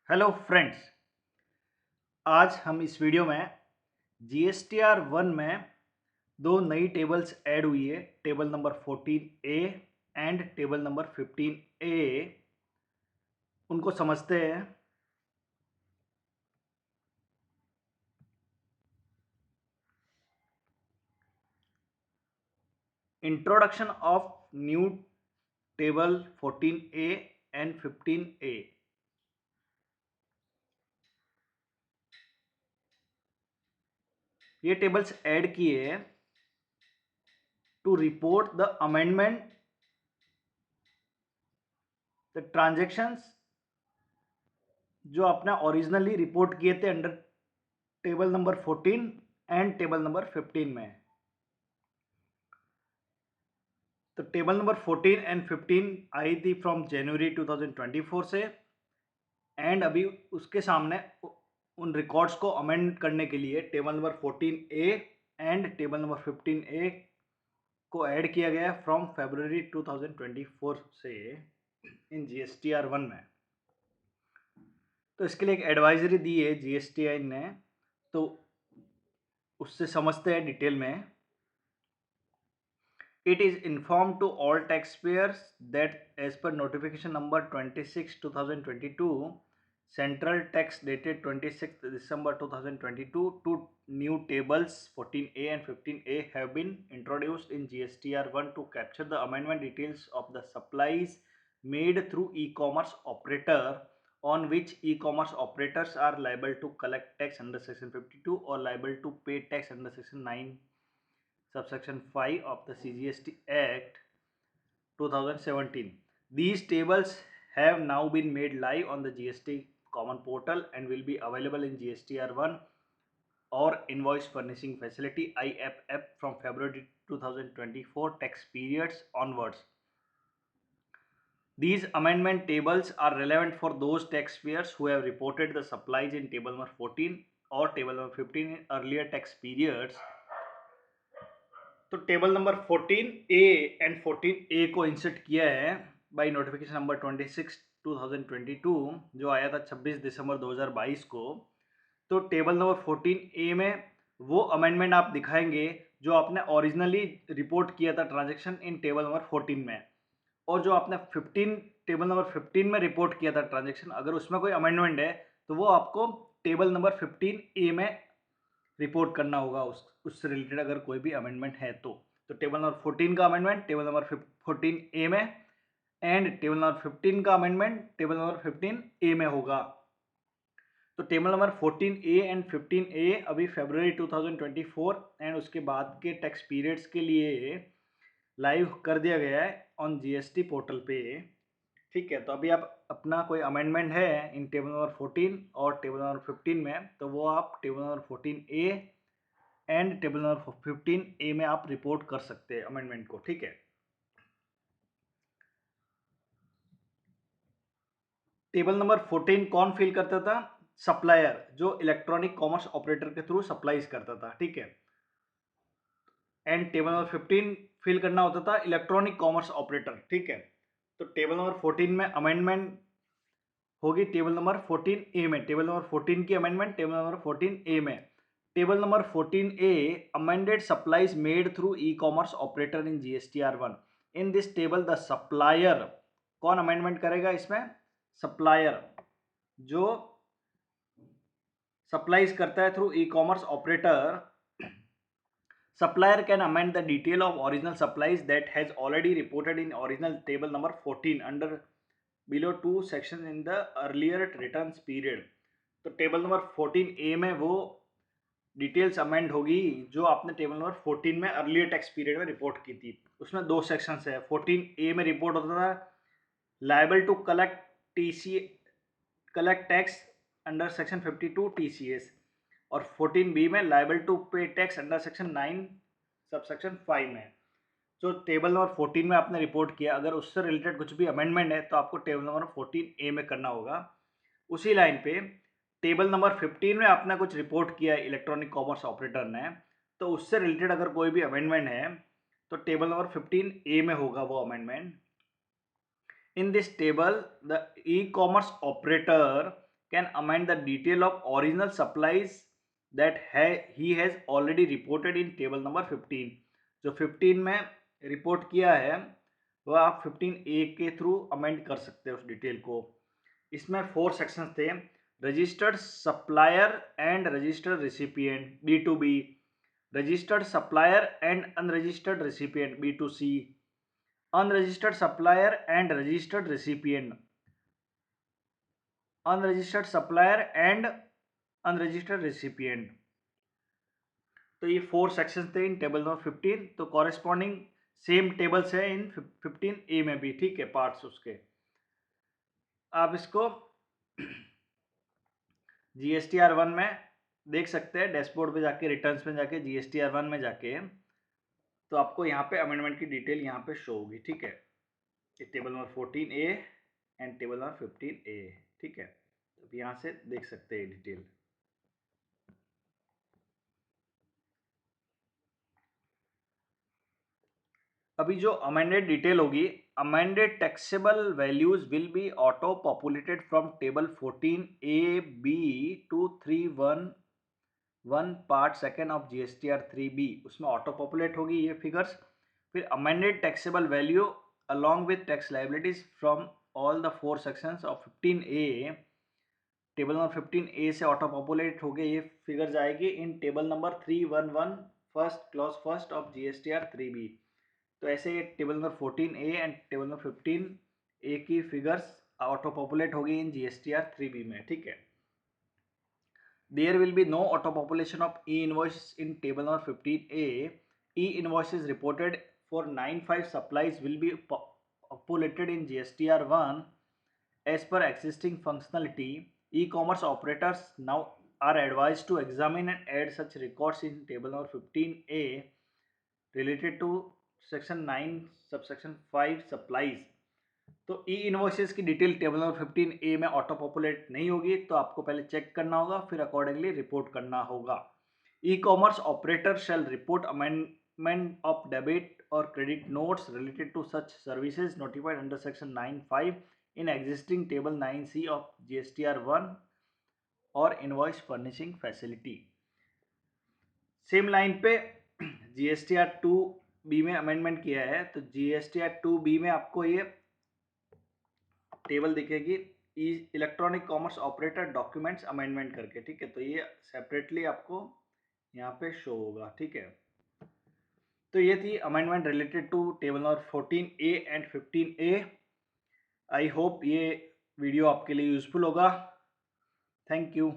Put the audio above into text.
Hello friends, आज हम इस वीडियो में जीएसटीआर 1 में दो नई टेबल्स ऐड हुई है। Table number 14A and table number 15A। उनको समझते हैं। Introduction of new table 14A and 15A। ये टेबल्स ऐड किए to report the amendment, the transactions जो आपने ओरिजिनली रिपोर्ट किए थे under table number 14 and table number 15 में। तो टेबल नंबर 14 एंड 15 आई थी फ्रॉम जनवरी 2024 से, एंड अभी उसके सामने उन रिकॉर्ड्स को अमेंड करने के लिए table number 14A and table number 15A को ऐड किया गया फ्रॉम फरवरी 2024 से इन जीएसटीआर 1 में। तो इसके लिए एक एडवाइजरी दी है जीएसटीआई ने, तो उससे समझते हैं डिटेल में। It is informed to all taxpayers that as per notification number 26/2022, Central Tax dated 26th December 2022, two new tables 14A and 15A have been introduced in GSTR 1 to capture the amendment details of the supplies made through e-commerce operator, on which e-commerce operators are liable to collect tax under section 52 or liable to pay tax under section 9 subsection 5 of the CGST Act 2017. These tables have now been made live on the GST common portal and will be available in GSTR1 or Invoice Furnishing Facility IFF from February 2024 tax periods onwards. These amendment tables are relevant for those taxpayers who have reported the supplies in table number 14 or table number 15 in earlier tax periods. तो table number 14A and 14A को insert किया है by notification number 26 2022 जो आया था 26 दिसंबर 2022 को। तो table number 14A में वो अमेंडमेंट आप दिखाएंगे जो आपने ओरिजिनली रिपोर्ट किया था ट्रांजैक्शन इन टेबल नंबर 14 में, और जो आपने 15 टेबल नंबर 15 में रिपोर्ट किया था ट्रांजैक्शन, अगर उसमें कोई अमेंडमेंट है तो वो आपको टेबल नंबर 15A में रिपोर्ट करना होगा। उससे रिलेटेड अगर कोई भी अमेंडमेंट है तो टेबल नंबर 14 का अमेंडमेंट टेबल नंबर 14A में, एंड टेबल नंबर 15 का अमेंडमेंट टेबल नंबर 15A में होगा। तो table number 14A and 15A अभी फरवरी 2024 एंड उसके बाद के टैक्स पीरियड्स के लिए लाइव कर दिया गया है ऑन जीएसटी पोर्टल पे। ठीक है, तो अभी आप अपना कोई अमेंडमेंट है इन टेबल नंबर 14 और टेबल नंबर 15 में, तो वो आप table number 14A and table number 15A में आप रिपोर्ट कर सकते हैं अमेंडमेंट को। ठीक है, टेबल नंबर 14 कौन फिल करता था? सप्लायर, जो इलेक्ट्रॉनिक कॉमर्स ऑपरेटर के थ्रू सप्लाईज करता था। ठीक है, एंड टेबल नंबर 15 फिल करना होता था इलेक्ट्रॉनिक कॉमर्स ऑपरेटर। ठीक है, तो टेबल नंबर 14 में अमेंडमेंट होगी टेबल नंबर 14A में। टेबल नंबर 14 की अमेंडमेंट टेबल नंबर 14A में। Table number 14A amended supplies made through E commerce operator in GSTR1। In this table the supplier, कौन amendment करेगा इसमें? सप्लायर, जो supplies करता है through E commerce operator. Supplier can amend the detail of original supplies that has already reported in original table number 14 under below two sections in the earlier returns period। तो table number 14A में वो details amend होगी जो आपने table number 14 में earlier tax period में report की थी। उसमें दो सेक्शंस है। 14A में रिपोर्ट होता था liable to collect tax under section 52 TCS, और 14B में liable to pay tax under section 9 subsection 5 में। जो टेबल नंबर 14 में आपने रिपोर्ट किया, अगर उससे रिलेटेड कुछ भी अमेंडमेंट है तो आपको टेबल नंबर 14A में करना होगा। उसी लाइन पे टेबल नंबर 15 में आपने कुछ रिपोर्ट किया है इलेक्ट्रॉनिक कॉमर्स ऑपरेटर ने, तो उससे रिलेटेड अगर कोई भी अमेंडमेंट है तो टेबल नंबर 15A में होगा वो amendment. In this table, the e-commerce operator can amend the detail of original supplies that he has already reported in table number 15. जो 15 में रिपोर्ट किया है वह आप 15A के थ्रू अमेंड कर सकते हैं उस डिटेल को। इसमें 4 सेक्शंस थे, registered supplier and registered recipient B2B, registered supplier and unregistered recipient B2C, unregistered supplier and registered recipient, unregistered supplier and unregistered recipient. तो ये 4 सेक्शंस थे इन टेबल नंबर 15। तो कॉरेस्पॉन्डिंग सेम टेबल्स है इन 15A में भी, ठीक है, पार्ट्स उसके। आप इसको GSTR1 में देख सकते हैं, डैशबोर्ड पे जाके, रिटर्न्स में जाके, GSTR1 में जाके, तो आपको यहाँ पे अमेंडमेंट की डिटेल यहाँ पे शो होगी, ठीक है। ये table number 14A and table number 15A, ठीक है। तो यहाँ से देख सकते हैं डिटेल। अभी जो अमेंडेड डिटेल होगी, amended taxable values will be auto populated from table 14A-B to 311 part second of GSTR 3B, उसमें ऑटो पॉपुलेट होगी ये फिगर्स। फिर amended taxable value along with tax liabilities from all the 4 sections of 15A, table number 15A से auto populate हो गए ये figures आएगी इन table number 311 first clause first of GSTR 3B। तो ऐसे table number 14A and table number 15A की figures auto populate होगी इन GSTR 3B में, ठीक है। There will be no auto population of e-invoice in table number 15A. E-invoices reported for 95 supplies will be populated in GSTR1 as per existing functionality. E-commerce operators now are advised to examine and add such records in table number 15A related to section 9 subsection 5 supplies. तो ई invoices की detail table number 15A में auto populate नहीं होगी, तो आपको पहले check करना होगा, फिर अकॉर्डिंगली रिपोर्ट करना होगा। E commerce operator shall report amendment of debit और credit notes related to such services notified under section 9(5) in existing table 9C of GSTR1 और invoice furnishing facility. Same line पे GSTR2B में amendment किया है, तो GSTR2B में आपको ये टेबल दिखेगी electronic commerce operator documents amendment करके, ठीक है। तो ये सेपरेटली आपको यहाँ पे शो होगा, ठीक है। तो ये थी amendment related to table number 14A and 15A। I hope ये वीडियो आपके लिए यूजफुल होगा। Thank you.